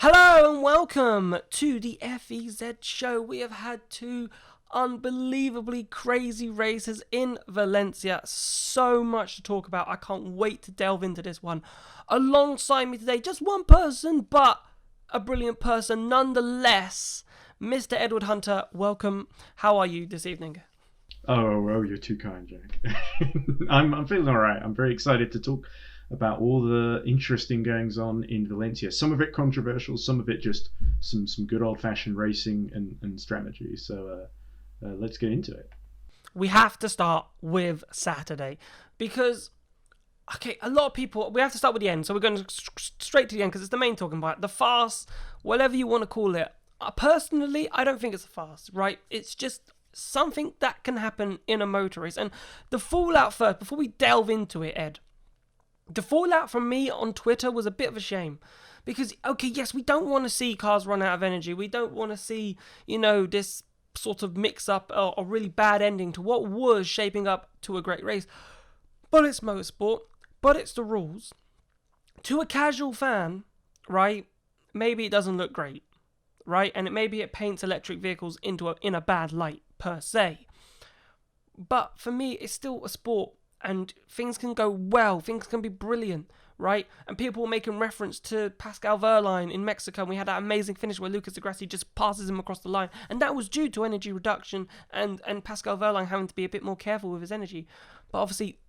Hello and welcome to the FEZ show. We have had two unbelievably crazy races in Valencia. So much to talk about. I can't wait to delve into this one. Alongside me today, just one person, but a brilliant person nonetheless. Mr. Edward Hunter, welcome. How are you this evening? Oh, you're too kind, Jack. I'm feeling all right. I'm very excited to talk about all the interesting goings on in Valencia. Some of it controversial, some of it just some good old fashioned racing and strategy. So let's get into it. We have to start with Saturday because, okay, a lot of people, we have to start with the end. So we're going straight to the end because it's the main talking about. The farce, whatever you want to call it. Personally, I don't think it's a farce, right? It's just something that can happen in a motor race. And the fallout first, before we delve into it, Ed, the fallout from me on Twitter was a bit of a shame. Because, okay, yes, we don't want to see cars run out of energy. We don't want to see, this sort of mix-up or really bad ending to what was shaping up to a great race. But it's motorsport. But it's the rules. To a casual fan, right, maybe it doesn't look great, right? And maybe it paints electric vehicles in a bad light, per se. But for me, it's still a sport. And things can go well, things can be brilliant, right? And people were making reference to Pascal Wehrlein in Mexico, and we had that amazing finish where Lucas Di Grassi just passes him across the line, and that was due to energy reduction and Pascal Wehrlein having to be a bit more careful with his energy. But obviously,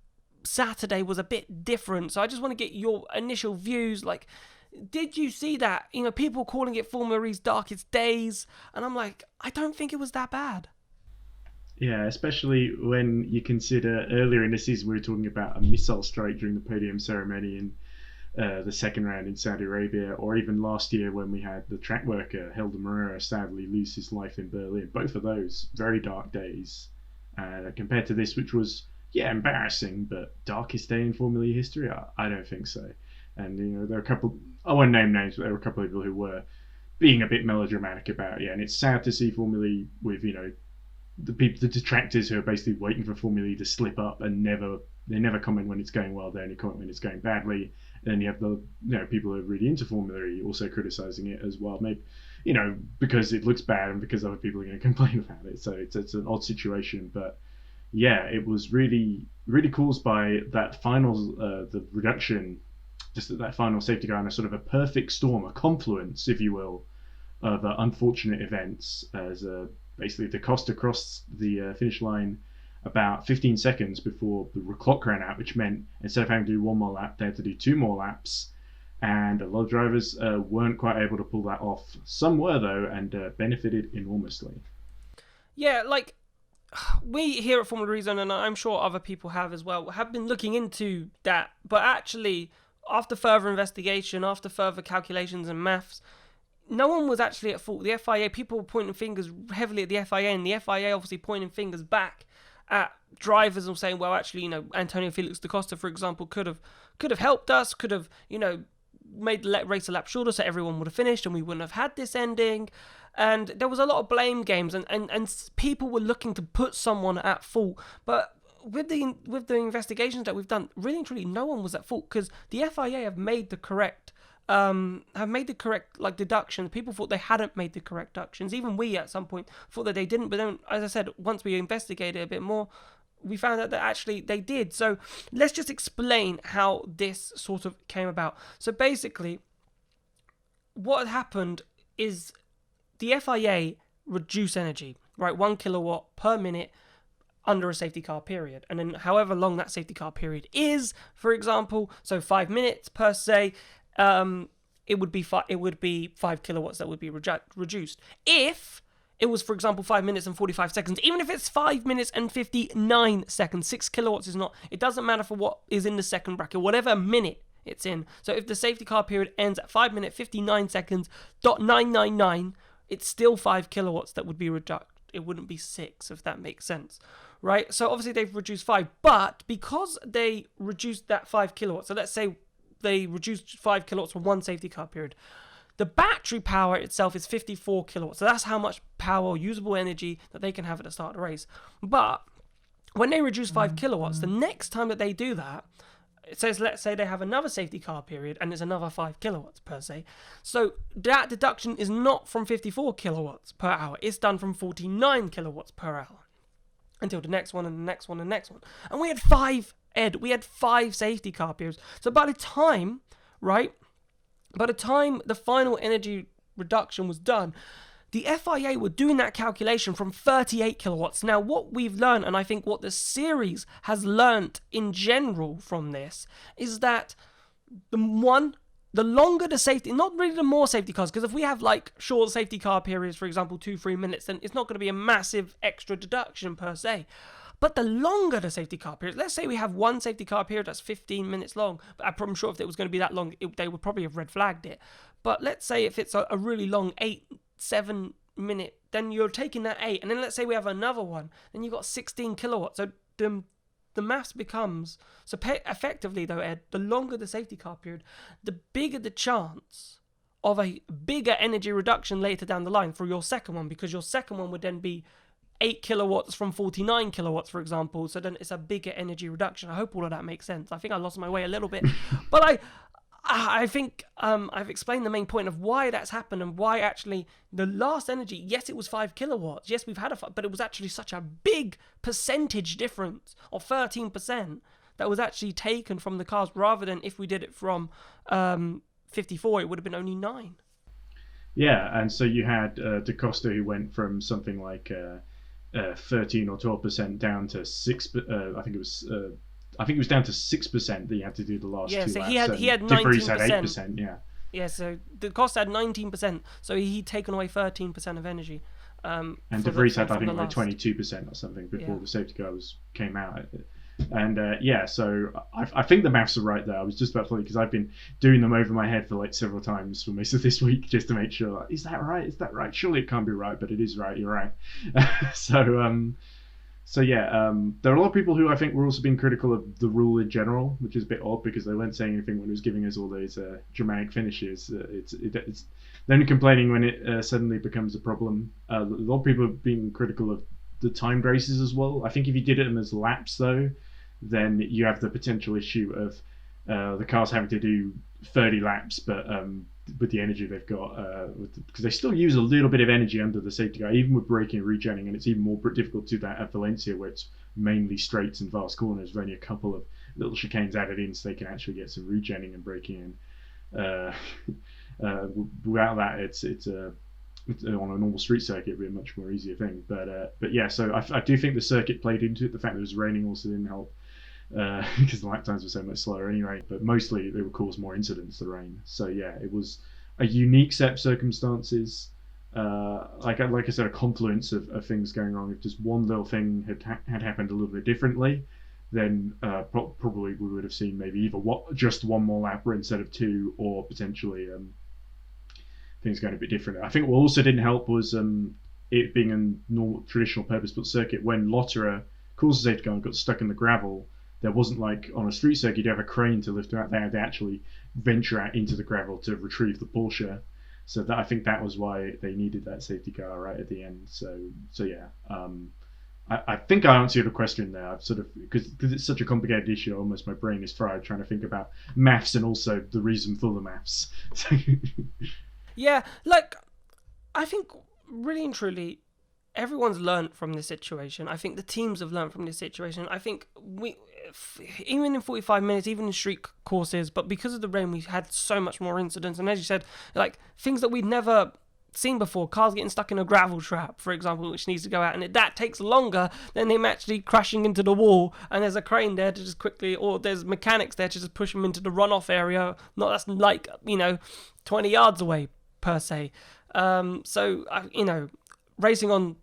Saturday was a bit different, so I just want to get your initial views, like, did you see that? People calling it Formula E's darkest days, and I'm like, I don't think it was that bad. Yeah, especially when you consider earlier in the season we were talking about a missile strike during the podium ceremony in the second round in Saudi Arabia, or even last year when we had the track worker Helder Moreira sadly lose his life in Berlin. Both of those very dark days compared to this, which was, embarrassing, but darkest day in Formula E history? I don't think so. And, there are a couple, I won't name names, but there were a couple of people who were being a bit melodramatic about it. And it's sad to see Formula E with, the detractors who are basically waiting for Formula E to slip up and they never comment when it's going well. They only comment when it's going badly. And then you have the people who are really into Formula E also criticizing it as well. Maybe because it looks bad and because other people are going to complain about it. So it's an odd situation, but yeah, it was really really caused by that final the reduction, just that final safety car, and a sort of a perfect storm, a confluence, if you will, of unfortunate events as basically Da Costa crossed the finish line about 15 seconds before the clock ran out, which meant instead of having to do one more lap, they had to do two more laps. And a lot of drivers weren't quite able to pull that off. Some were, though, and benefited enormously. Yeah, like, we here at Formula Reason, and I'm sure other people have as well, have been looking into that. But actually, after further investigation, after further calculations and maths, no one was actually at fault. The FIA, people were pointing fingers heavily at the FIA, and the FIA obviously pointing fingers back at drivers and saying, well, actually, Antonio Felix da Costa, for example, could have helped us, could have, made the race a lap shorter so everyone would have finished and we wouldn't have had this ending. And there was a lot of blame games, and people were looking to put someone at fault. But with the investigations that we've done, really and truly, no one was at fault, because the FIA have made the correct deductions. People thought they hadn't made the correct deductions. Even we at some point thought that they didn't, but then, as I said, once we investigated a bit more, we found out that actually they did. So let's just explain how this sort of came about. So basically, what had happened is the FIA reduced energy, right? 1 kilowatt per minute under a safety car period. And then however long that safety car period is, for example, so 5 minutes per se, it would be 5 kilowatts that would be reduced. If it was, for example, 5 minutes and 45 seconds, even if it's 5 minutes and 59 seconds, 6 kilowatts is not, it doesn't matter for what is in the second bracket, whatever minute it's in. So if the safety car period ends at 5 minutes 59 seconds, .999, it's still 5 kilowatts that would be reduced. It wouldn't be 6, if that makes sense, right? So obviously they've reduced 5, but because they reduced that 5 kilowatts, so let's say they reduced 5 kilowatts for one safety car period, the battery power itself is 54 kilowatts. So that's how much power, usable energy that they can have at the start of the race. But when they reduce 5 kilowatts, the next time that they do that, it says, let's say they have another safety car period and it's another 5 kilowatts per se. So that deduction is not from 54 kilowatts per hour. It's done from 49 kilowatts per hour until the next one and the next one and the next one. And we had 5, Ed. We had 5 safety car periods. So by the time the final energy reduction was done, the FIA were doing that calculation from 38 kilowatts. Now, what we've learned, and I think what the series has learnt in general from this, is that the longer the safety, not really the more safety cars, because if we have like short safety car periods, for example, 2-3 minutes, then it's not going to be a massive extra deduction per se. But the longer the safety car period, let's say we have one safety car period that's 15 minutes long, but I'm sure if it was going to be that long, they would probably have red flagged it. But let's say if it's a really long 8-7 minute, then you're taking that 8, and then let's say we have another one, then you've got 16 kilowatts. So the maths becomes, effectively though, Ed, the longer the safety car period, the bigger the chance of a bigger energy reduction later down the line for your second one, because your second one would then be 8 kilowatts from 49 kilowatts, for example. So then it's a bigger energy reduction. I hope all of that makes sense. I think I lost my way a little bit, but I think I've explained the main point of why that's happened and why actually the last energy, yes, it was 5 kilowatts. Yes, we've had but it was actually such a big percentage difference of 13% that was actually taken from the cars, rather than if we did it from 54, it would have been only 9. Yeah, and so you had Da Costa, who went from something like 13 or 12% down to 6. I think it was down to 6% that you had to do the last 2 laps. He had 19%. De Vries had 8%. Yeah. Yeah, so the cost had 19%, so he'd taken away 13% of energy. And De Vries had, I think, like 22% or something before the safety car came out. And so I think the maths are right there. I was just about to, because I've been doing them over my head for like several times for most of this week just to make sure, like, is that right? Is that right? Surely it can't be right, but it is right. You're right. There are a lot of people who I think were also being critical of the rule in general, which is a bit odd because they weren't saying anything when it was giving us all those dramatic finishes. It's they're only complaining when it suddenly becomes a problem. A lot of people have been critical of the timed races as well. I think if you did it as laps though, then you have the potential issue of the cars having to do 30 laps, but with the energy they've got, because they still use a little bit of energy under the safety car, even with braking and regenning, and it's even more difficult to do that at Valencia, where it's mainly straights and fast corners, with only a couple of little chicanes added in, so they can actually get some regenning and braking in. Without that, it's on a normal street circuit, it'd be a much more easier thing. But yeah, so I do think the circuit played into it. The fact that it was raining also didn't help, because the lap times were so much slower anyway, but mostly they would cause more incidents, the rain. So yeah, it was a unique set of circumstances, like I said, a confluence of things going wrong. If just one little thing had happened a little bit differently, then probably we would have seen maybe either just one more lap instead of 2, or potentially things going a bit different. I think what also didn't help was it being a normal traditional purpose-built circuit. When Lotterer caused the safety car and got stuck in the gravel, there wasn't like on a street circuit you'd have a crane to lift her out. They had to actually venture out into the gravel to retrieve the Porsche. So I think that was why they needed that safety car right at the end. So yeah, I think I answered your question there. I've sort of, because it's such a complicated issue, almost my brain is fried trying to think about maths and also the reason for the maths. Yeah, like, I think really and truly, everyone's learned from this situation. I think the teams have learned from this situation. I think even in 45 minutes, even in street courses, but because of the rain, we had so much more incidents. And as you said, like, things that we'd never seen before, cars getting stuck in a gravel trap, for example, which needs to go out, and that takes longer than them actually crashing into the wall, and there's a crane there to just quickly, or there's mechanics there to just push them into the runoff area, not that's like 20 yards away per se. Racing on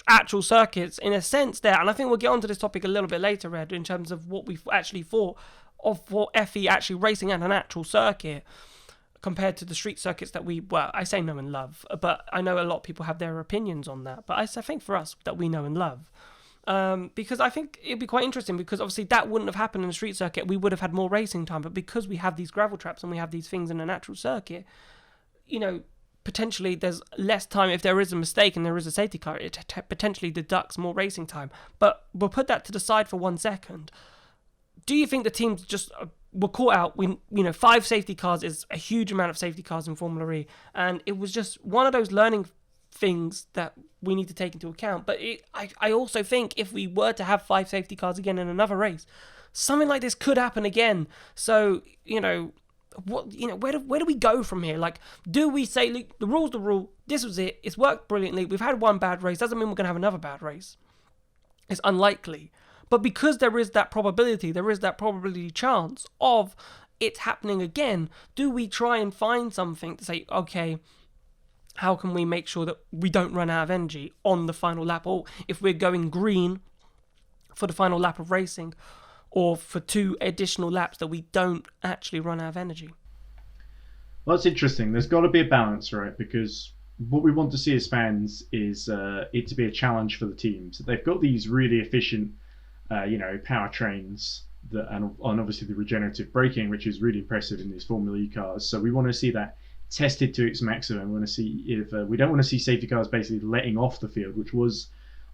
actual circuits in a sense there, and I think we'll get onto this topic a little bit later, Ed, in terms of what we've actually thought of for FE actually racing at an actual circuit compared to the street circuits that I say know and love, but I know a lot of people have their opinions on that, but I think for us that we know and love, because I think it'd be quite interesting, because obviously that wouldn't have happened in a street circuit. We would have had more racing time, but because we have these gravel traps and we have these things in a natural circuit, potentially there's less time. If there is a mistake and there is a safety car, it potentially deducts more racing time. But we'll put that to the side for 1 second. Do you think the teams just were caught out. 5 safety cars is a huge amount of safety cars in Formula E, and it was just one of those learning things that we need to take into account. But I also think if we were to have 5 safety cars again in another race, something like this could happen again. So, where do we go from here? Like, do we say, look, the rule's the rule, this was it, it's worked brilliantly, we've had one bad race, doesn't mean we're going to have another bad race. It's unlikely. But because there is that probability chance of it happening again, do we try and find something to say, okay, how can we make sure that we don't run out of energy on the final lap? Or if we're going green for the final lap of racing, or for 2 additional laps, that we don't actually run out of energy. Well, that's interesting. There's got to be a balance, right? Because what we want to see as fans is it to be a challenge for the teams. They've got these really efficient, powertrains and obviously the regenerative braking, which is really impressive in these Formula E cars. So we want to see that tested to its maximum. We want to see if we don't want to see safety cars basically letting off the field, which was,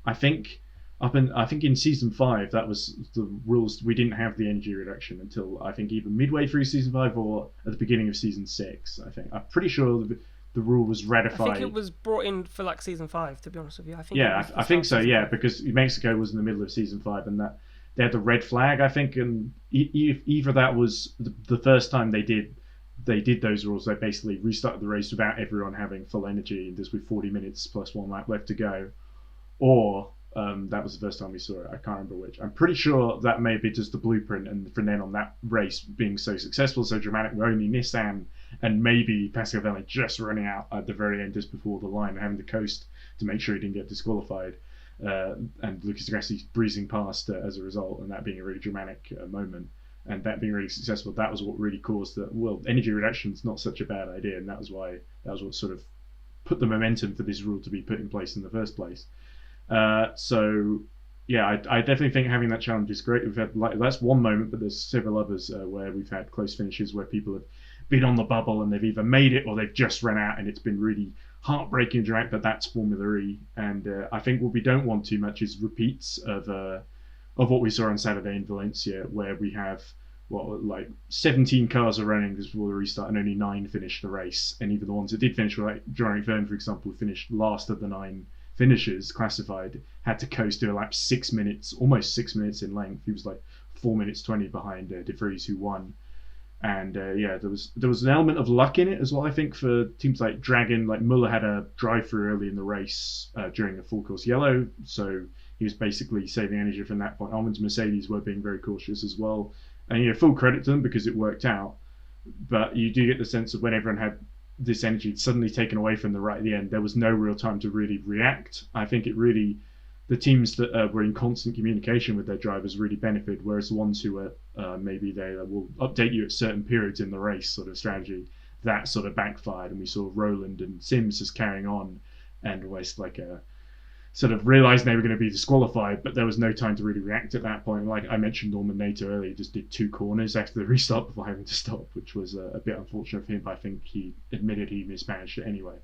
I think in season 5, that was the rules. We didn't have the energy reduction until I think either midway through season 5 or at the beginning of season 6. I'm pretty sure the rule was ratified. I think it was brought in for like season 5, to be honest with you. I think so. Yeah, because Mexico was in the middle of season 5, and that they had the red flag, I think, and either that was the first time they did those rules. They basically restarted the race without everyone having full energy, and just with 40 minutes plus 1 lap left to go, or that was the first time we saw it. I can't remember which. I'm pretty sure that may be just the blueprint, and from then on, that race being so successful, so dramatic, where only Nissan and maybe Pascal Wehrlein just running out at the very end just before the line and having to coast to make sure he didn't get disqualified, and Lucas Grassi breezing past as a result, and that being a really dramatic moment, and that being really successful. That was what really caused that. Well, energy reduction is not such a bad idea, and that was what sort of put the momentum for this rule to be put in place in the first place. So yeah, I definitely think having that challenge is great. We've had that's one moment, but there's several others where we've had close finishes where people have been on the bubble and they've either made it or they've just run out, and it's been really heartbreaking and dramatic. But that's Formula E, and I think what we don't want too much is repeats of what we saw on Saturday in Valencia, where we have 17 cars are running just before the restart and only 9 finished the race, and even the ones that did finish, like Jean-Eric Vergne, for example, who finished last of the 9 finishers classified, had to coast to a lap 6 minutes, almost 6 minutes in length. He was like 4 minutes 20 behind De Vries, who won. And there was an element of luck in it as well, I think, for teams like Dragon. Like Muller had a drive-through early in the race during a full course yellow, so he was basically saving energy from that point onwards. Mercedes were being very cautious as well, and full credit to them because it worked out. But you do get the sense of when everyone had this energy suddenly taken away from them right at the end, there was no real time to really react. I think the teams that were in constant communication with their drivers really benefited, whereas the ones who were maybe they will update you at certain periods in the race sort of strategy, that sort of backfired, and we saw Roland and Sims just carrying on and almost like sort of realising they were going to be disqualified, but there was no time to really react at that point. Like I mentioned, Norman Nato earlier just did 2 corners after the restart before having to stop, which was a bit unfortunate for him, but I think he admitted he mismanaged it anyway.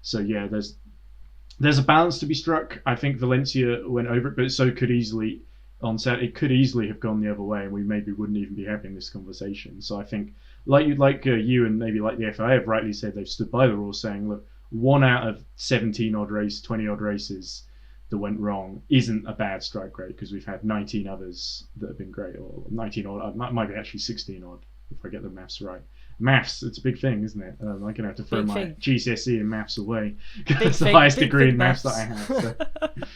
So yeah, there's a balance to be struck. I think Valencia went over it, but so could easily on Saturday, it could easily have gone the other way, and we maybe wouldn't even be having this conversation. So I think, you and maybe like the FIA have rightly said, they've stood by the rules, saying, look, 1 out of 17 odd races, 20 odd races that went wrong isn't a bad strike rate, because we've had 19 others that have been great, or 19 odd, might be actually 16 odd if I get the maths right. Maths, it's a big thing, isn't it? I'm going to have to throw my GCSE in maths away. That's the highest degree in maths that I have.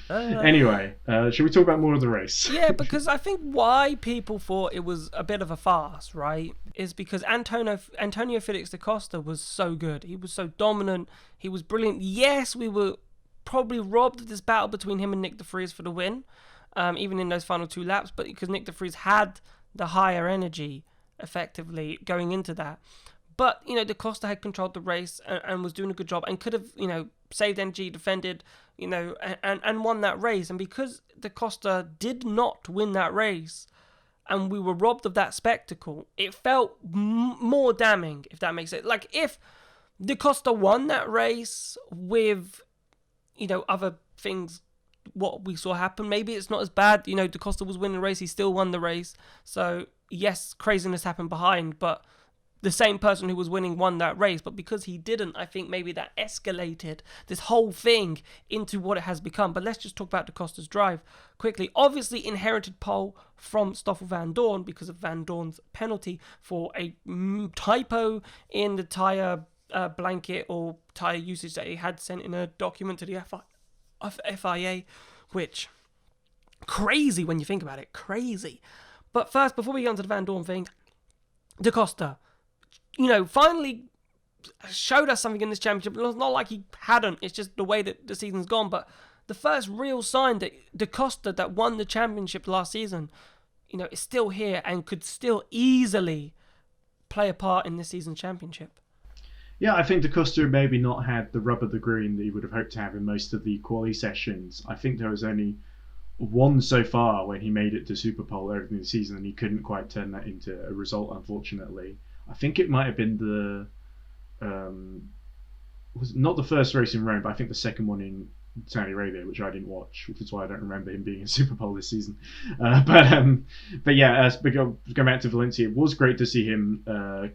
So. Anyway, should we talk about more of the race? Yeah, because I think why people thought it was a bit of a farce, right, is because Antonio Felix da Costa was so good. He was so dominant. He was brilliant. Yes, we were probably robbed of this battle between him and Nick de Vries for the win, even in those final 2 laps, but because Nick de Vries had the higher energy effectively going into that. But, da Costa had controlled the race and was doing a good job and could have, saved energy, defended, and won that race. And because da Costa did not win that race and we were robbed of that spectacle, it felt more damning, if that makes sense. Like, if da Costa won that race with, other things, what we saw happen, maybe it's not as bad. Da Costa was winning the race, he still won the race. So yes, craziness happened behind, but the same person who was winning won that race. But because he didn't, I think maybe that escalated this whole thing into what it has become. But let's just talk about Da Costa's drive quickly. Obviously inherited pole from Stoffel Van Dorn because of Van Dorn's penalty for a typo in the tyre blanket or tyre usage that he had sent in a document to the FIA, which crazy when you think about it, crazy. But first, before we get onto the Van Dorn thing, Da Costa, finally showed us something in this championship. It's not like he hadn't, it's just the way that the season's gone. But the first real sign that Da Costa, that won the championship last season, is still here and could still easily play a part in this season's championship. Yeah, I think Da Costa maybe not had the rub of the green that he would have hoped to have in most of the quali sessions. I think there was only one so far when he made it to Superpole early in the season, and he couldn't quite turn that into a result, unfortunately. I think it might have been was not the first race in Rome, but I think the second one in Saudi Arabia, which I didn't watch, which is why I don't remember him being in Superpole this season. But yeah, going back to Valencia, it was great to see him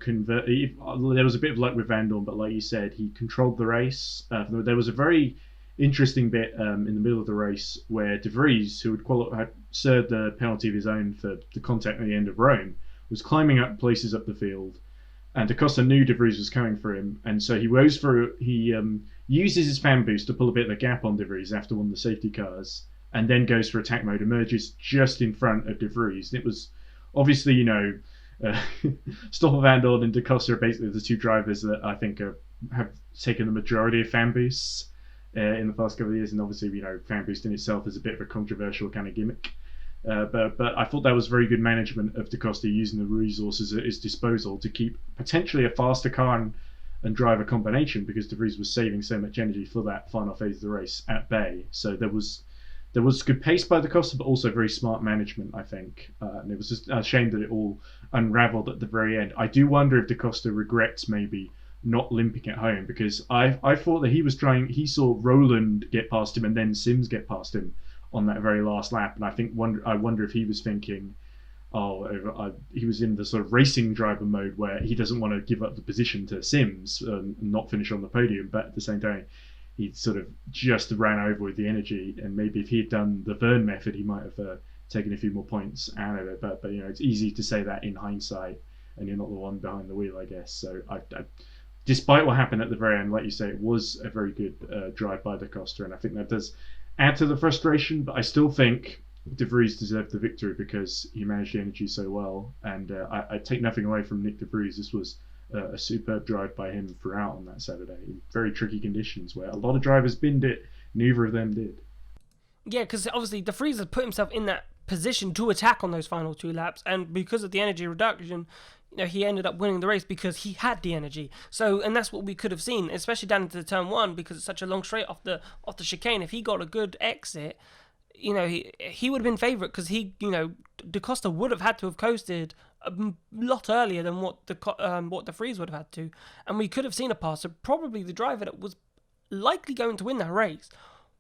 convert. There was a bit of luck with Van Dorn, but like you said, he controlled the race. There was a very interesting bit in the middle of the race where De Vries, who had served the penalty of his own for the contact at the end of Rome, was climbing up places up the field, and Da Costa knew De Vries was coming for him, and so he uses his fan boost to pull a bit of a gap on De Vries after one of the safety cars, and then goes for attack mode, emerges just in front of De Vries. And it was obviously, Stoffel Van Dorn and Da Costa are basically the two drivers that I think have taken the majority of fan boosts in the past couple of years, and obviously, fan boost in itself is a bit of a controversial kind of gimmick. But I thought that was very good management of Da Costa, using the resources at his disposal to keep potentially a faster car and driver combination, because De Vries was saving so much energy for that final phase of the race at bay. So there was good pace by Da Costa, but also very smart management, I think. And it was just a shame that it all unravelled at the very end. I do wonder if Da Costa regrets maybe not limping at home, because I thought that he saw Roland get past him and then Sims get past him on that very last lap, and I wonder if he was thinking, he was in the sort of racing driver mode where he doesn't want to give up the position to Sims and not finish on the podium, but at the same time he sort of just ran over with the energy, and maybe if he had done the Verne method he might have taken a few more points out of it, but it's easy to say that in hindsight, and you're not the one behind the wheel, I guess. So I despite what happened at the very end, like you say, it was a very good drive by Da Costa, and I think that does add to the frustration, but I still think De Vries deserved the victory because he managed the energy so well, and I take nothing away from Nick De Vries. This was a superb drive by him throughout on that Saturday, in very tricky conditions where a lot of drivers binned it, neither of them did. Yeah, because obviously De Vries had put himself in that position to attack on those final two laps, and because of the energy reduction, he ended up winning the race because he had the energy. So, and that's what we could have seen, especially down into the turn one, because it's such a long straight off the chicane. If he got a good exit, he would have been favourite, because Da Costa would have had to have coasted a lot earlier than what De Vries would have had to, and we could have seen a pass. So probably the driver that was likely going to win that race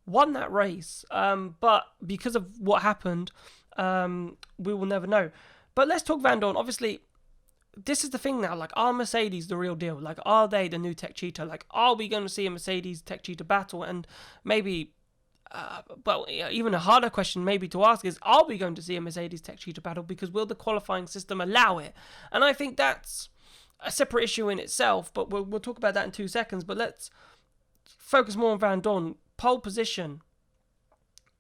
won that race, but because of what happened, we will never know. But let's talk Van Dorn. Obviously, this is the thing now, like, are Mercedes the real deal? Like, are they the new Tech Cheetah? Like, are we going to see a Mercedes Tech Cheetah battle? And maybe, even a harder question maybe to ask is, are we going to see a Mercedes Tech Cheetah battle? Because will the qualifying system allow it? And I think that's a separate issue in itself, but we'll talk about that in 2 seconds. But let's focus more on Van Dorn. Pole position,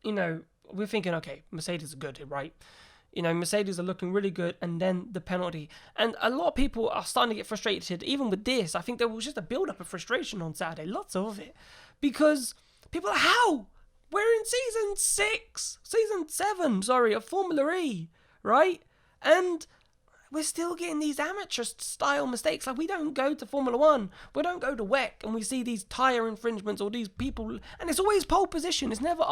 we're thinking, okay, Mercedes are good, right? Mercedes are looking really good, and then the penalty. And a lot of people are starting to get frustrated, even with this. I think there was just a build-up of frustration on Saturday, lots of it. Because people are, how? We're in season 7, of Formula E, right? And we're still getting these amateur-style mistakes. Like, we don't go to Formula 1, we don't go to WEC, and we see these tyre infringements or these people, and it's always pole position. It's never,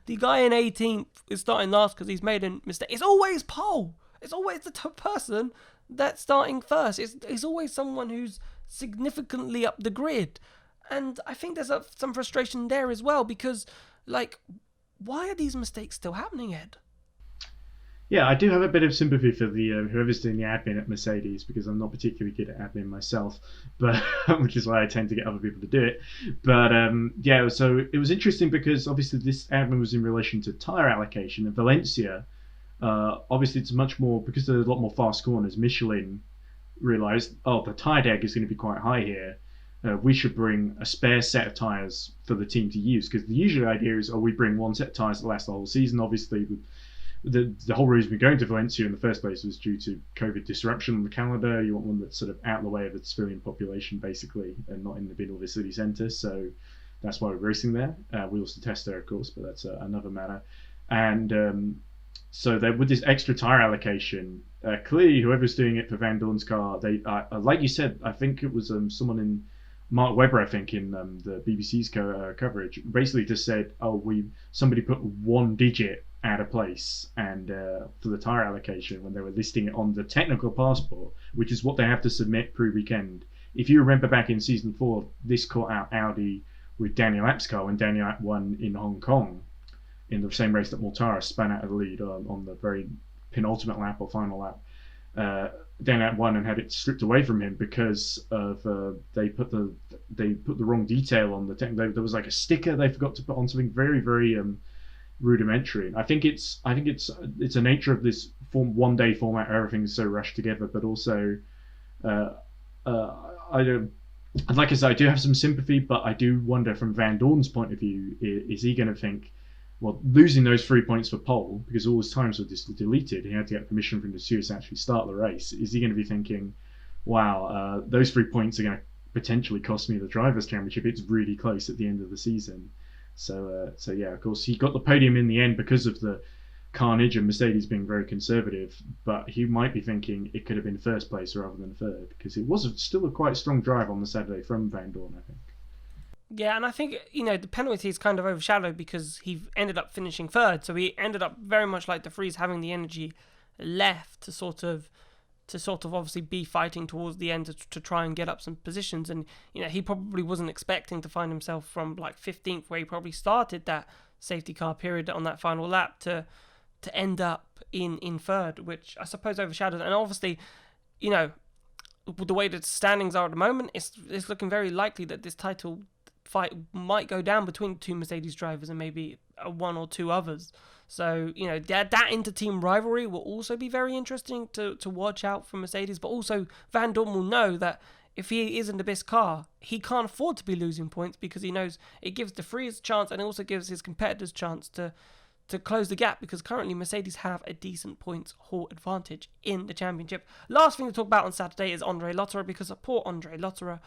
the guy in 18th is starting last because he's made a mistake. It's always pole. It's always the top person that's starting first. It's always someone who's significantly up the grid. And I think there's some frustration there as well, because, why are these mistakes still happening, Ed? Yeah, I do have a bit of sympathy for the whoever's doing the admin at Mercedes because I'm not particularly good at admin myself, but which is why I tend to get other people to do it. But yeah, so it was interesting because obviously this admin was in relation to tire allocation at Valencia. Obviously, it's much more because there's a lot more fast corners. Michelin realised, oh, the tire deg is going to be quite high here. We should bring a spare set of tyres for the team to use because the usual idea is, oh, we bring one set of tyres that lasts the whole season. Obviously, the whole reason we're going to Valencia in the first place was due to COVID disruption on the calendar. You want one that's sort of out of the way of the civilian population, basically, and not in the middle of the city centre. So that's why we're racing there. We also test there, of course, but that's another matter. And so that with this extra tyre allocation, clearly whoever's doing it for Van Dorn's car, they like you said, I think it was someone in Mark Webber, I think, in the BBC's coverage, basically just said, oh, somebody put one digit out of place and for the tyre allocation when they were listing it on the technical passport, which is what they have to submit pre-weekend. If you remember back in season 4, this caught out Audi with Daniel App's car when Daniel App won in Hong Kong in the same race that Mortara spun out of the lead on the very penultimate lap or final lap. Daniel App won and had it stripped away from him because of they put the wrong detail on the technical. There was like a sticker they forgot to put on, something very, very rudimentary. I think it's a nature of this one day format where everything's so rushed together, but also I don't. And like I said, I do have some sympathy, but I do wonder from Van Dorn's point of view, is he going to think, well, losing those 3 points for pole because all his times were just deleted, he had to get permission from the stewards to actually start the race. Is he going to be thinking, wow, those 3 points are going to potentially cost me the drivers' championship? It's really close at the end of the season. So yeah, of course, he got the podium in the end because of the carnage and Mercedes being very conservative, but he might be thinking it could have been first place rather than third because it was still a quite strong drive on the Saturday from Van Dorn, I think. Yeah, and I think, the penalty is kind of overshadowed because he ended up finishing third, so he ended up very much like De Vries having the energy left to sort of obviously be fighting towards the end to try and get up some positions. And he probably wasn't expecting to find himself from like 15th, where he probably started that safety car period on that final lap, to end up in third, which I suppose overshadowed. And obviously, the way the standings are at the moment, it's looking very likely that this title fight might go down between the two Mercedes drivers and maybe one or two others. So, that inter-team rivalry will also be very interesting to watch out for Mercedes. But also, Van Dorn will know that if he isn't the best car, he can't afford to be losing points because he knows it gives De Vries a chance and it also gives his competitors a chance to close the gap, because currently Mercedes have a decent points haul advantage in the championship. Last thing to talk about on Saturday is Andre Lotterer, because poor Andre Lotterer,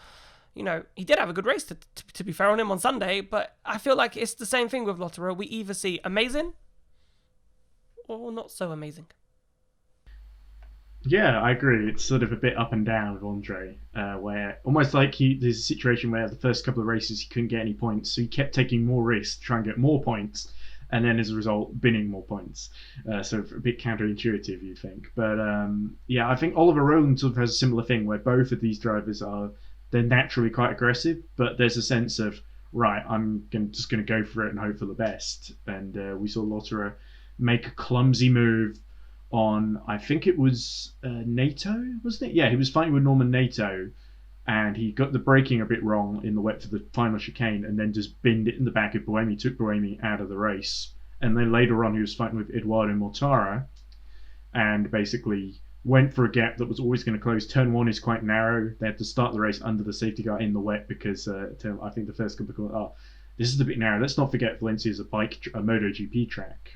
he did have a good race to be fair on him on Sunday, but I feel like it's the same thing with Lotterer. We either see amazing or not so amazing. Yeah, I agree. It's sort of a bit up and down with Andre, where almost like there's a situation where the first couple of races he couldn't get any points, so he kept taking more risks to try and get more points, and then as a result, binning more points. So a bit counterintuitive, you'd think. But yeah, I think Oliver Rowland sort of has a similar thing where both of these drivers they're naturally quite aggressive, but there's a sense of, right, I'm just going to go for it and hope for the best. And we saw Lotterer make a clumsy move on, I think it was Nato, wasn't it? Yeah, he was fighting with Norman Nato, and he got the braking a bit wrong in the wet for the final chicane, and then just binned it in the back of Buemi, took Buemi out of the race. And then later on, he was fighting with Eduardo Mortara, and basically went for a gap that was always going to close. Turn 1 is quite narrow. They had to start the race under the safety car in the wet because I think the first couple thought, this is a bit narrow. Let's not forget Valencia is a MotoGP track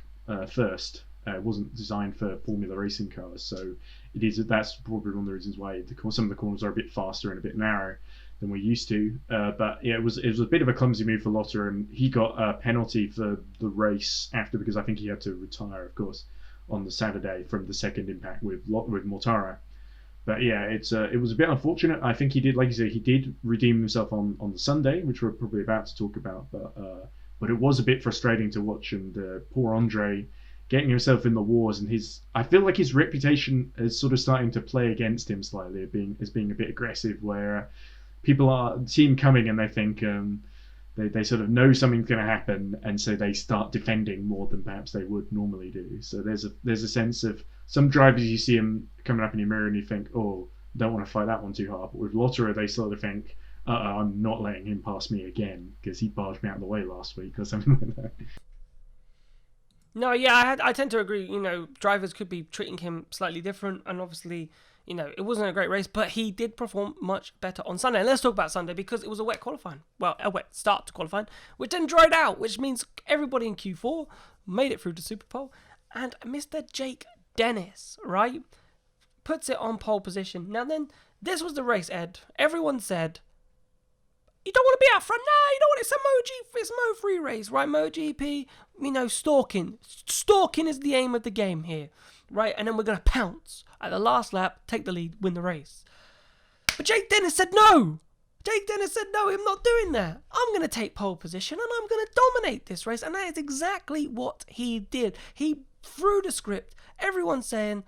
first. It wasn't designed for Formula racing cars, so that's probably one of the reasons why some of the corners are a bit faster and a bit narrow than we're used to. But yeah, it was a bit of a clumsy move for Lotterer, and he got a penalty for the race after because I think he had to retire, of course, on the Saturday from the second impact with Mortara. But yeah, it was a bit unfortunate. I think he did, like you said, he did redeem himself on the Sunday, which we're probably about to talk about. But it was a bit frustrating to watch, and poor Andre getting himself in the wars, and I feel like his reputation is sort of starting to play against him slightly as being a bit aggressive, where people see him coming and they think They sort of know something's going to happen, and so they start defending more than perhaps they would normally do. So there's a sense of some drivers, you see them coming up in your mirror and you think, oh, don't want to fight that one too hard. But with Lotterer, they sort of think, I'm not letting him pass me again because he barged me out of the way last week or something like that. No, yeah, I tend to agree. Drivers could be treating him slightly different, and obviously, it wasn't a great race, but he did perform much better on Sunday. And let's talk about Sunday because it was a wet qualifying. Well, a wet start to qualifying, which then dried out, which means everybody in Q4 made it through to Superpole. And Mr. Jake Dennis, right, puts it on pole position. Now then, this was the race, Ed. Everyone said, you don't want to be out front. No, you don't want it's a Mo3 race, right? MoGP, stalking. Stalking is the aim of the game here, right? And then we're going to pounce at the last lap, take the lead, win the race. But Jake Dennis said no. I'm not doing that. I'm going to take pole position and I'm going to dominate this race. And that is exactly what he did. He threw the script. Everyone's saying,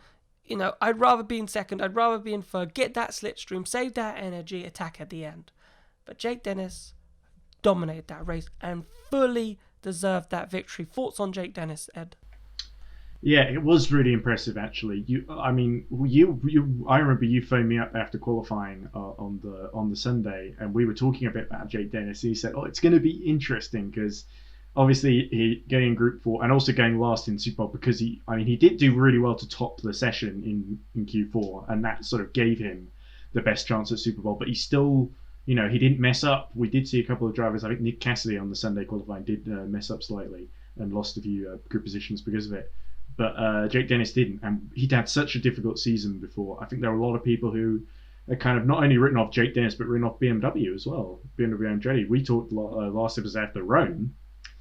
I'd rather be in second. I'd rather be in third. Get that slipstream. Save that energy. Attack at the end. But Jake Dennis dominated that race and fully deserved that victory. Thoughts on Jake Dennis, Ed? Yeah, it was really impressive, actually. I remember you phoned me up after qualifying on the Sunday, and we were talking a bit about Jake Dennis. He said, it's going to be interesting because obviously he getting Group 4 and also going last in Super Bowl because he did do really well to top the session in Q4, and that sort of gave him the best chance at Super Bowl. But he still, he didn't mess up. We did see a couple of drivers. I think Nick Cassidy on the Sunday qualifying did mess up slightly and lost a few group positions because of it. But Jake Dennis didn't, and he'd had such a difficult season before. I think there were a lot of people who had kind of not only written off Jake Dennis, but written off BMW as well. BMW Andretti. We talked last episode after Rome.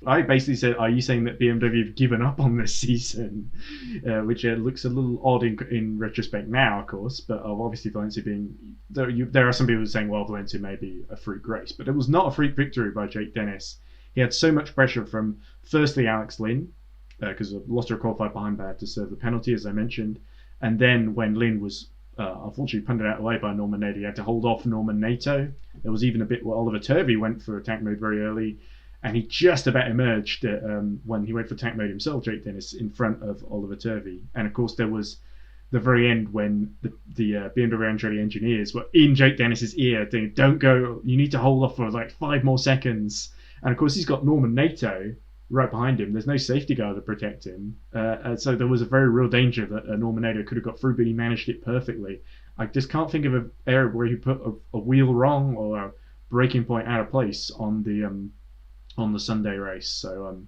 I basically said, are you saying that BMW have given up on this season? Which looks a little odd in retrospect now, of course, but obviously Valencia being... There are some people saying, well, Valencia may be a freak race, but it was not a freak victory by Jake Dennis. He had so much pressure from, firstly, Alex Lynn, because Lotterer qualified behind bad to serve the penalty, as I mentioned. And then when Lynn was unfortunately punted out of the way by Norman Nato, he had to hold off Norman Nato. There was even a bit where Oliver Turvey went for attack mode very early, and he just about emerged when he went for attack mode himself, Jake Dennis, in front of Oliver Turvey. And of course, there was the very end when the BMW Andretti engineers were in Jake Dennis's ear, saying, don't go, you need to hold off for like 5 more seconds. And of course, he's got Norman Nato right behind him. There's no safety guard to protect him. So there was a very real danger that Norman Nato could have got through, but he managed it perfectly. I just can't think of an area where he put a wheel wrong or a braking point out of place on the Sunday race. So,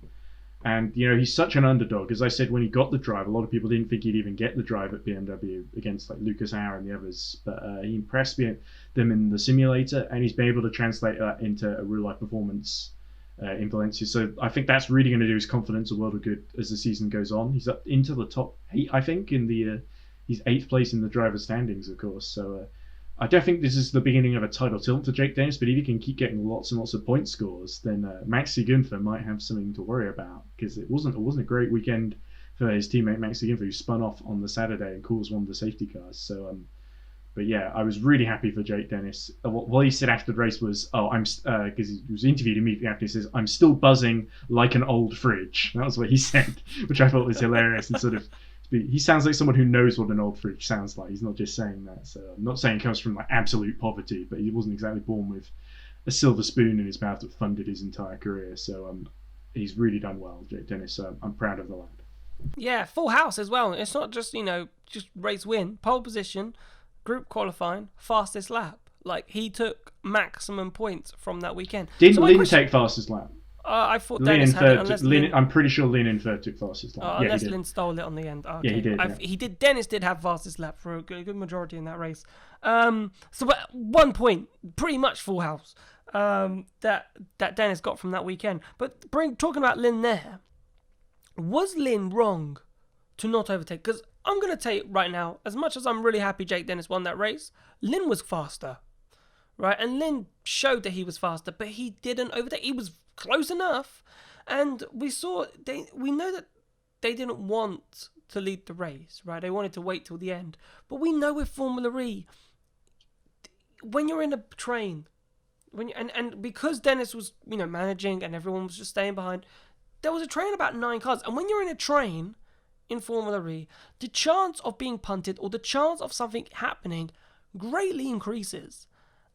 and he's such an underdog. As I said, when he got the drive, a lot of people didn't think he'd even get the drive at BMW against like Lucas Auer and the others. But he impressed them in the simulator, and he's been able to translate that into a real life performance in Valencia. So I think that's really going to do his confidence a world of good as the season goes on. He's up into the top 8, I think, in the he's 8th place in the driver's standings, of course. So I don't think this is the beginning of a title tilt for Jake Dennis, but if he can keep getting lots and lots of point scores, then Maxi Gunther might have something to worry about, because it wasn't a great weekend for his teammate Maxi Gunther, who spun off on the Saturday and caused one of the safety cars. So but yeah, I was really happy for Jake Dennis. What he said after the race was, because he was interviewed immediately after, he says, I'm still buzzing like an old fridge. That was what he said, which I thought was hilarious. And sort of, he sounds like someone who knows what an old fridge sounds like. He's not just saying that. So I'm not saying he comes from like absolute poverty, but he wasn't exactly born with a silver spoon in his mouth that funded his entire career. So he's really done well, Jake Dennis. So I'm proud of the lad. Yeah, full house as well. It's not just, just race win, pole position, group qualifying, fastest lap. Like, he took maximum points from that weekend. Didn't Lynn take fastest lap? I thought Lynn Dennis in had third. it. I'm pretty sure Lynn in third took fastest lap. Unless Lynn stole it on the end. Okay. Yeah, he did. Yeah. He did. Dennis did have fastest lap for a good majority in that race. So 1 point, pretty much full house, that Dennis got from that weekend. But talking about Lynn there, was Lynn wrong to not overtake? Because I'm going to tell you right now, as much as I'm really happy Jake Dennis won that race, Lynn was faster, right? And Lynn showed that he was faster, but he didn't overtake. He was close enough, and we know that they didn't want to lead the race, right? They wanted to wait till the end. But we know with Formula E, when you're in a train, And because Dennis was managing and everyone was just staying behind, there was a train about 9 cars. And when you're in a train in Formula E, the chance of being punted or the chance of something happening greatly increases.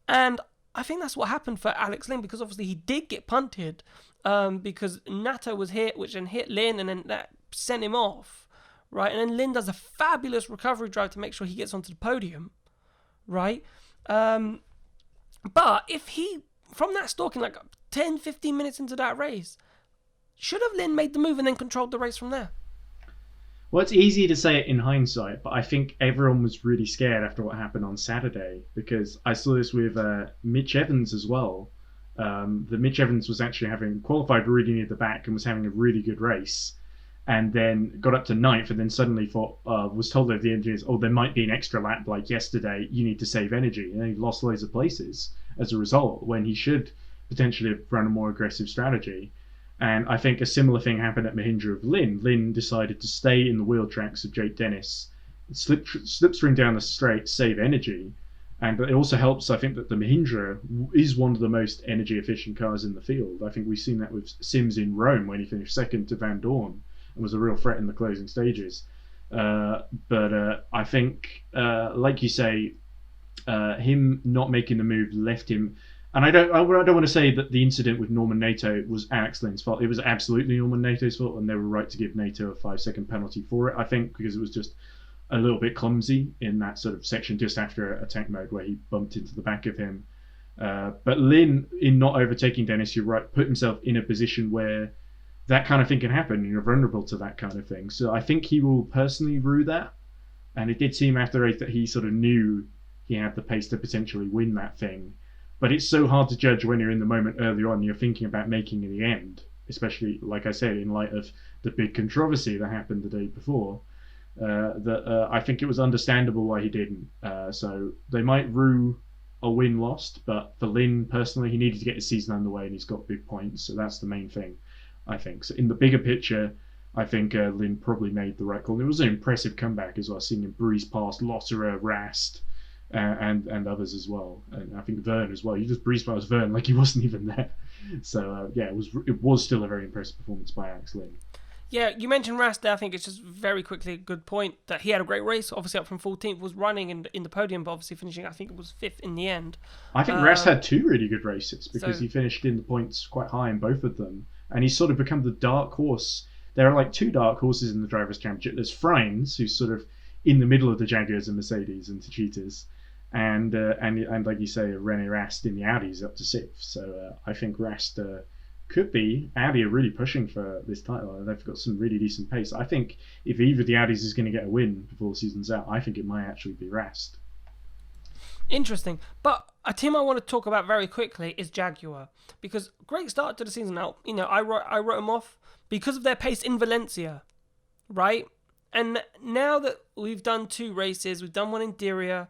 And I think that's what happened for Alex Lynn, because obviously he did get punted because Nato was hit, which then hit Lynn, and then that sent him off, right? And then Lynn does a fabulous recovery drive to make sure he gets onto the podium, right? But if he, from that stalking, like 10, 15 minutes into that race, should have Lynn made the move and then controlled the race from there? Well, it's easy to say it in hindsight, but I think everyone was really scared after what happened on Saturday, because I saw this with Mitch Evans as well. The Mitch Evans was actually having qualified really near the back and was having a really good race, and then got up to ninth, and then suddenly was told by the engineers, there might be an extra lap like yesterday, you need to save energy, and he lost loads of places as a result, when he should potentially have run a more aggressive strategy. And I think a similar thing happened at Mahindra with Lynn. Lynn decided to stay in the wheel tracks of Jake Dennis, slipstream down the straight, save energy. And it also helps, I think, that the Mahindra is one of the most energy efficient cars in the field. I think we've seen that with Sims in Rome when he finished second to Van Dorn and was a real threat in the closing stages. But I think, like you say, him not making the move left him. And I don't want to say that the incident with Norman Nato was Alex Lynn's fault. It was absolutely Norman Nato's fault, and they were right to give Nato a 5-second penalty for it, I think, because it was just a little bit clumsy in that sort of section just after attack mode where he bumped into the back of him. But Lynn, in not overtaking Dennis, you're right, put himself in a position where that kind of thing can happen, and you're vulnerable to that kind of thing. So I think he will personally rue that. And it did seem after the race that he sort of knew he had the pace to potentially win that thing. But it's so hard to judge when you're in the moment early on. You're thinking about making in the end, especially, like I said, in light of the big controversy that happened the day before. I think it was understandable why he didn't. So they might rue a win lost, but for Lynn personally, he needed to get his season underway, and he's got big points. So that's the main thing, I think. So in the bigger picture, I think Lynn probably made the right call. It was an impressive comeback as well, seeing him breeze past Lotterer, Rast, and others as well, and I think Verne as well. You just breezed past Verne like he wasn't even there. So it was still a very impressive performance by Alex Lynn. Yeah, you mentioned Rast there. I think it's just very quickly a good point that he had a great race. Obviously up from 14th, was running in the podium, but obviously finishing, I think it was 5th in the end. I think Rast had 2 really good races because he finished in the points quite high in both of them, and he's sort of become the dark horse. There are like 2 dark horses in the Drivers' Championship. There's Freins, who's sort of in the middle of the Jaguars and Mercedes and Techeetahs, and like you say, René Rast in the Audis up to 6th. So I think Rast could be. Audi are really pushing for this title. They've got some really decent pace. I think if either of the Audis is going to get a win before the season's out, I think it might actually be Rast. Interesting. But a team I want to talk about very quickly is Jaguar, because great start to the season. Now, I wrote them off because of their pace in Valencia, right? And now that we've done 2 races, we've done one in Diriyah.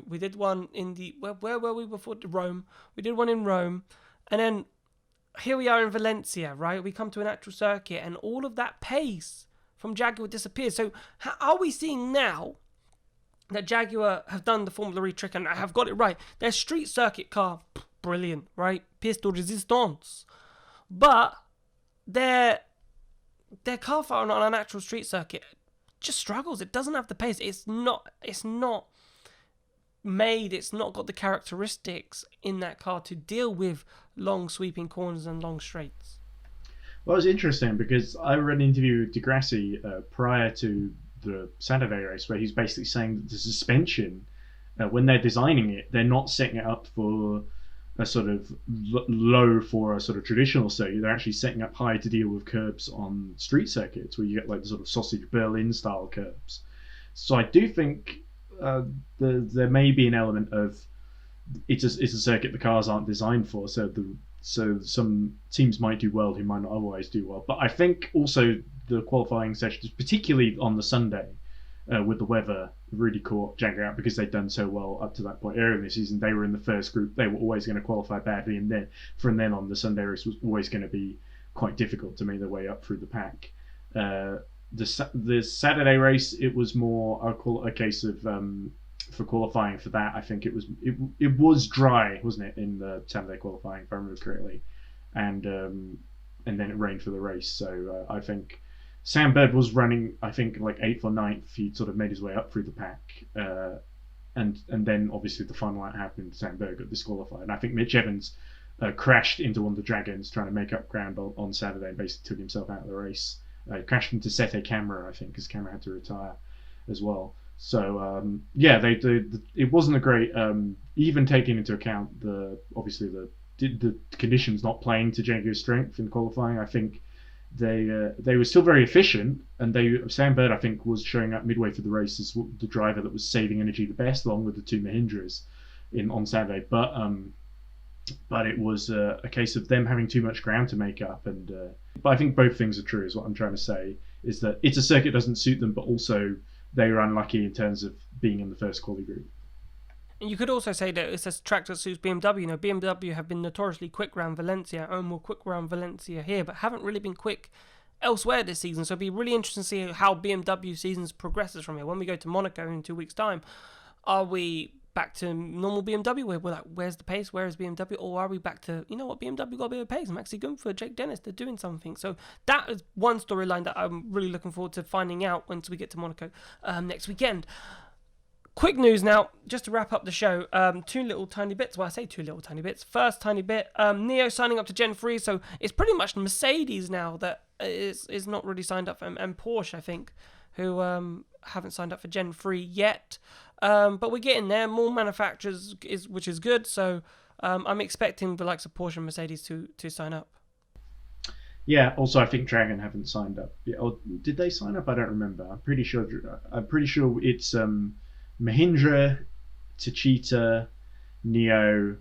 We did one in where were we before? Rome. We did one in Rome. And then here we are in Valencia, right? We come to an actual circuit and all of that pace from Jaguar disappears. So how are we seeing now that Jaguar have done the Formula E trick and have got it right? Their street circuit car, brilliant, right? Piste de resistance. But their car on an actual street circuit just struggles. It doesn't have the pace. It's not got the characteristics in that car to deal with long sweeping corners and long straights. Well, it's interesting because I read an interview with Degrassi prior to the Saturday race where he's basically saying that the suspension, when they're designing it, they're not setting it up for a sort of low for a sort of traditional circuit. They're actually setting up high to deal with curbs on street circuits where you get like the sort of sausage Berlin style curbs. So I do think there may be an element of it's a circuit the cars aren't designed for, so some teams might do well who might not otherwise do well. But I think also the qualifying sessions, particularly on the Sunday with the weather, really caught Jaguar out because they'd done so well up to that point earlier in the season. They were in the first group. They were always going to qualify badly, and then from then on, the Sunday race was always going to be quite difficult to make their way up through the pack. The Saturday race, it was more, I'll call it a case of for qualifying for that. I think it was dry, wasn't it, in the Saturday qualifying, if I remember correctly, and then it rained for the race. So I think Sam Bird was running, I think, like 8th or 9th. He sort of made his way up through the pack, and then obviously the final out happened. Sam Bird got disqualified, and I think Mitch Evans crashed into one of the Dragons trying to make up ground on Saturday and basically took himself out of the race. Crashed into Sete Camera, I think, because Camera had to retire as well. So it wasn't a great, even taking into account the conditions not playing to Jaguar's strength in qualifying. I think they were still very efficient, and Sam Bird, I think, was showing up midway through the race as the driver that was saving energy the best, along with the two Mahindras on Saturday. But it was a case of them having too much ground to make up, but I think both things are true. Is what I'm trying to say, is that it's a circuit that doesn't suit them, but also they were unlucky in terms of being in the first quali group. And you could also say that it's a track that suits BMW. BMW have been notoriously quick around Valencia, and more quick around Valencia here, but haven't really been quick elsewhere this season. So it'd be really interesting to see how BMW seasons progresses from here. When we go to Monaco in 2 weeks' time, are we back to normal BMW where we're like, where's the pace? Where is BMW? Or are we back to, you know what, BMW got a bit of pace? Maxi Gunther, Jake Dennis, they're doing something. So that is one storyline that I'm really looking forward to finding out once we get to Monaco next weekend. Quick news now, just to wrap up the show. Two little tiny bits. Well, I say two little tiny bits. First tiny bit, Neo signing up to Gen 3. So it's pretty much Mercedes now that is not really signed up, and Porsche, I think, who haven't signed up for Gen 3 yet. But we're getting there. More manufacturers, which is good. So I'm expecting the likes of Porsche and Mercedes to sign up. Yeah. Also, I think Dragon haven't signed up. Or did they sign up? I don't remember. I'm pretty sure it's Mahindra, Techeetah, Neo.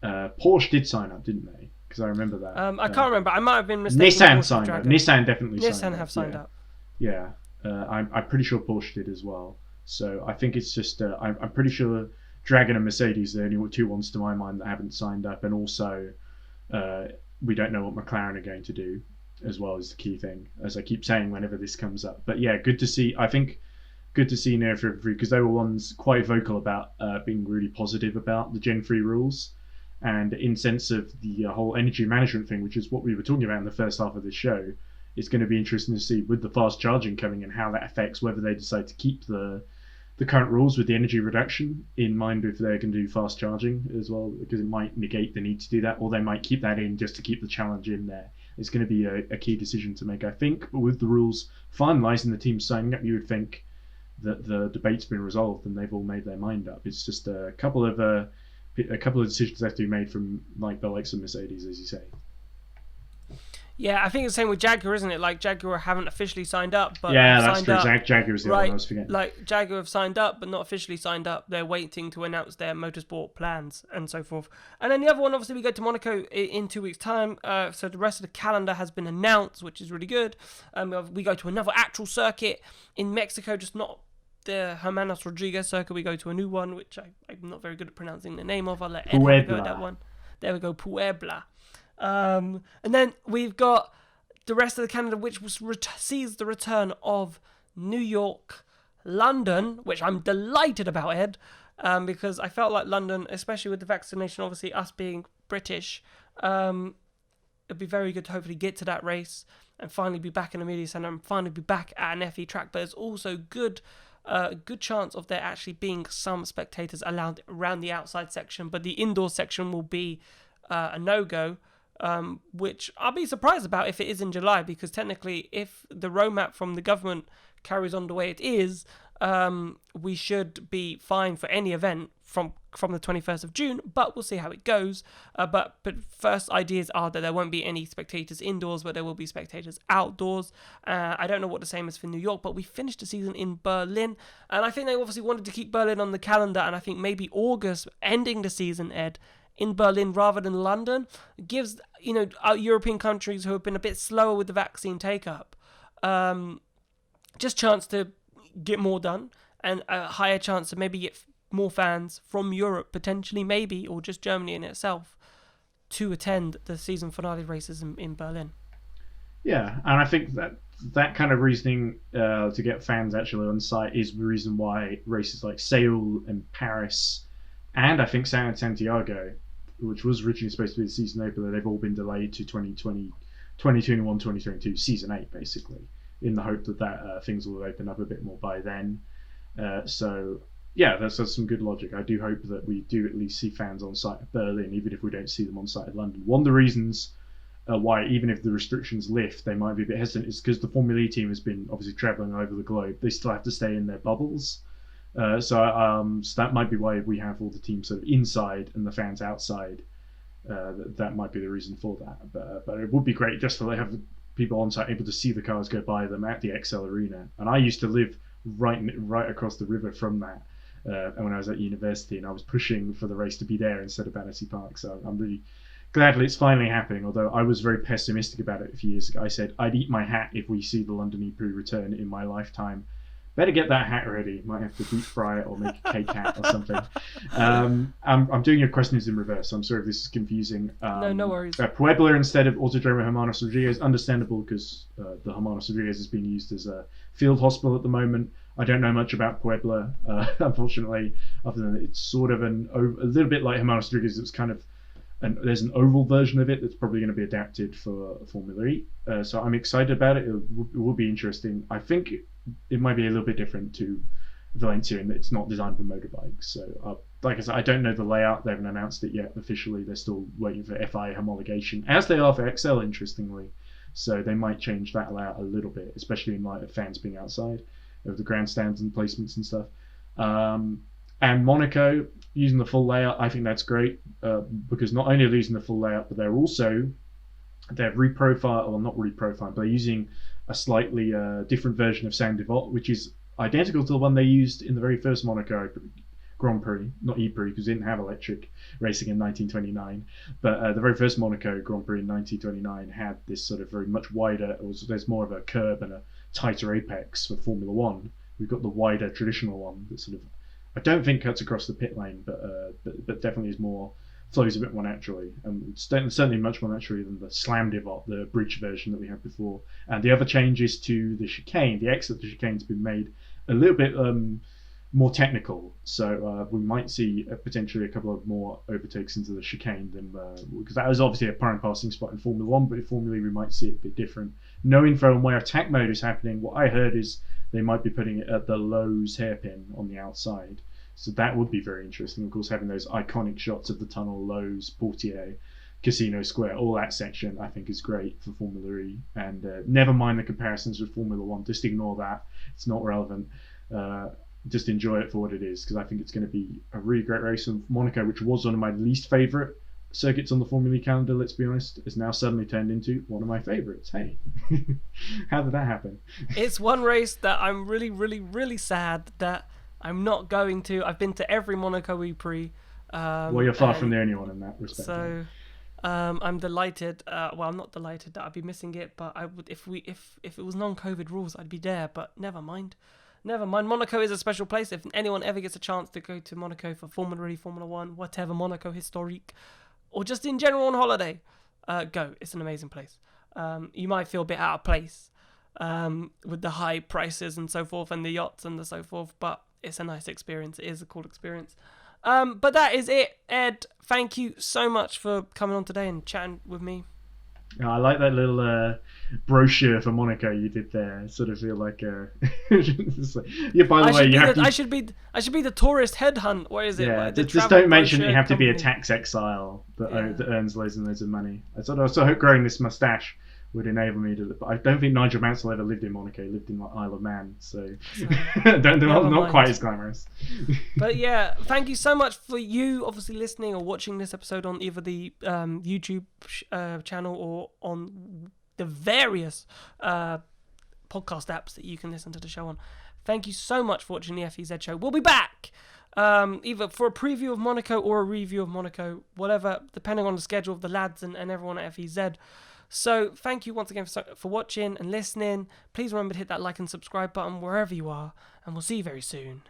Porsche did sign up, didn't they? Because I remember that. I can't remember. I might have been mistaken. Nissan signed up. Nissan definitely signed up. Nissan have signed up. Yeah. I'm pretty sure Porsche did as well. So I think it's just I'm pretty sure Dragon and Mercedes are the only two ones to my mind that haven't signed up, and also we don't know what McLaren are going to do as well, is the key thing, as I keep saying whenever this comes up. But yeah, good to see. I think good to see Neo for free, because they were ones quite vocal about being really positive about the Gen 3 rules, and in sense of the whole energy management thing, which is what we were talking about in the first half of the show. It's going to be interesting to see with the fast charging coming and how that affects whether they decide to keep the current rules with the energy reduction in mind if they're going to do fast charging as well, because it might negate the need to do that, or they might keep that in just to keep the challenge in there. It's going to be a key decision to make, I think. But with the rules finalised and the team signing up, you would think that the debate's been resolved and they've all made their mind up. It's just a couple of decisions that have to be made from like the likes of Mercedes, as you say. Yeah, I think it's the same with Jaguar, isn't it? Like, Jaguar haven't officially signed up, but yeah, that's true. Jaguar is the one I was forgetting. Like, Jaguar have signed up, but not officially signed up. They're waiting to announce their motorsport plans and so forth. And then the other one, obviously, we go to Monaco in 2 weeks' time. So the rest of the calendar has been announced, which is really good. We go to another actual circuit in Mexico, just not the Hermanos Rodriguez circuit. We go to a new one, which I'm not very good at pronouncing the name of. I'll let Ed go at that one. There we go, Puebla. And then we've got the rest of the calendar, which sees the return of New York, London, which I'm delighted about, Ed, because I felt like London, especially with the vaccination, obviously us being British, it'd be very good to hopefully get to that race and finally be back in the media centre and finally be back at an FE track. But there's also good chance of there actually being some spectators allowed around the outside section, but the indoor section will be a no-go. Which I'll be surprised about if it is in July, because technically if the roadmap from the government carries on the way it is, we should be fine for any event from the 21st of June, but we'll see how it goes. But first ideas are that there won't be any spectators indoors, but there will be spectators outdoors. I don't know what the same is for New York, but we finished the season in Berlin, and I think they obviously wanted to keep Berlin on the calendar, and I think maybe August, ending the season, Ed, in Berlin rather than London, gives, our European countries who have been a bit slower with the vaccine take-up, just chance to get more done, and a higher chance to maybe get more fans from Europe, potentially, maybe, or just Germany in itself, to attend the season finale races in Berlin. Yeah, and I think that kind of reasoning to get fans actually on site is the reason why races like Seoul and Paris, and I think San Santiago, which was originally supposed to be the season opener, they've all been delayed to 2020, 2021, 2022, season 8, basically, in the hope that things will open up a bit more by then. So, yeah, that's some good logic. I do hope that we do at least see fans on site at Berlin, even if we don't see them on site at London. One of the reasons why, even if the restrictions lift, they might be a bit hesitant is because the Formula E team has been obviously travelling over the globe. They still have to stay in their bubbles. So that might be why we have all the teams sort of inside and the fans outside. That might be the reason for that. But it would be great just to have people on site able to see the cars go by them at the XL Arena. And I used to live right across the river from that when I was at university, and I was pushing for the race to be there instead of Battersea Park. So I'm really glad it's finally happening, although I was very pessimistic about it a few years ago. I said I'd eat my hat if we see the London E-Prix return in my lifetime. Better get that hat ready. Might have to deep fry it or make a cake hat or something. I'm doing your questions in reverse, so I'm sorry if this is confusing. No worries. Puebla instead of Autodromo Hermanos Rodriguez, understandable because the Hermanos Rodriguez is being used as a field hospital at the moment. I don't know much about Puebla, unfortunately, other than it's sort of a little bit like Hermanos Rodriguez. It's kind of there's an oval version of it that's probably going to be adapted for Formula E. So I'm excited about it. It will be interesting. I think it might be a little bit different to Valencia in that it's not designed for motorbikes. So, like I said, I don't know the layout. They haven't announced it yet officially. They're still waiting for FIA homologation, as they are for XL, interestingly. So they might change that layout a little bit, especially in light of fans being outside of the grandstands and placements and stuff. And Monaco, using the full layout, I think that's great because not only are they using the full layout, but they've reprofiled, or not reprofiled, but they're using a slightly different version of Saint Devote, which is identical to the one they used in the very first Monaco Grand Prix, not E-Prix, because it didn't have electric racing in 1929. But the very first Monaco Grand Prix in 1929 had this sort of very much wider, there's more of a curb and a tighter apex for Formula One. We've got the wider traditional one that sort of, I don't think cuts across the pit lane, but definitely is more, flows a bit more naturally, and it's certainly much more naturally than the Slam Divot, the bridge version that we had before. And the other changes to the chicane, the exit of the chicane's been made a little bit more technical, so we might see potentially a couple of more overtakes into the chicane than because that was obviously a prime passing spot in Formula One, but in Formula E we might see it a bit different. No info on where attack mode is happening. What I heard is they might be putting it at the Lowe's hairpin on the outside. So that would be very interesting. Of course, having those iconic shots of the tunnel, Lowe's, Portier, Casino Square, all that section I think is great for Formula E. And never mind the comparisons with Formula One. Just ignore that. It's not relevant. Just enjoy it for what it is, because I think it's going to be a really great race. And Monaco, which was one of my least favourite circuits on the Formula E calendar, let's be honest, has now suddenly turned into one of my favourites. Hey, how did that happen? It's one race that I'm really, really, really sad that I'm not going to. I've been to every Monaco E-Prix. Well, you're far from the only one in that respect. So I'm delighted. Well, I'm not delighted that I'd be missing it, but I would if it was non-COVID rules, I'd be there. But never mind. Monaco is a special place. If anyone ever gets a chance to go to Monaco for Formula E, Formula One, whatever, Monaco Historique, or just in general on holiday, go. It's an amazing place. You might feel a bit out of place with the high prices and so forth, and the yachts and the so forth, but it's a nice experience. It is a cool experience. But that is it, Ed. Thank you so much for coming on today and chatting with me. I like that little brochure for Monaco you did there. I sort of feel like yeah. By the way, you have to. I should be the tourist headhunt. What is it? Yeah, just don't mention that you have to be a tax exile that earns loads and loads of money. I sort of hope growing this moustache would enable me to. I don't think Nigel Mansell ever lived in Monaco. He lived in Isle of Man, so not quite as glamorous. But yeah, thank you so much for you obviously listening or watching this episode on either the YouTube channel or on the various podcast apps that you can listen to the show on. Thank you so much for watching the FEZ show. We'll be back either for a preview of Monaco or a review of Monaco, whatever, depending on the schedule of the lads and everyone at FEZ. So thank you once again for watching and listening. Please remember to hit that like and subscribe button wherever you are, and we'll see you very soon.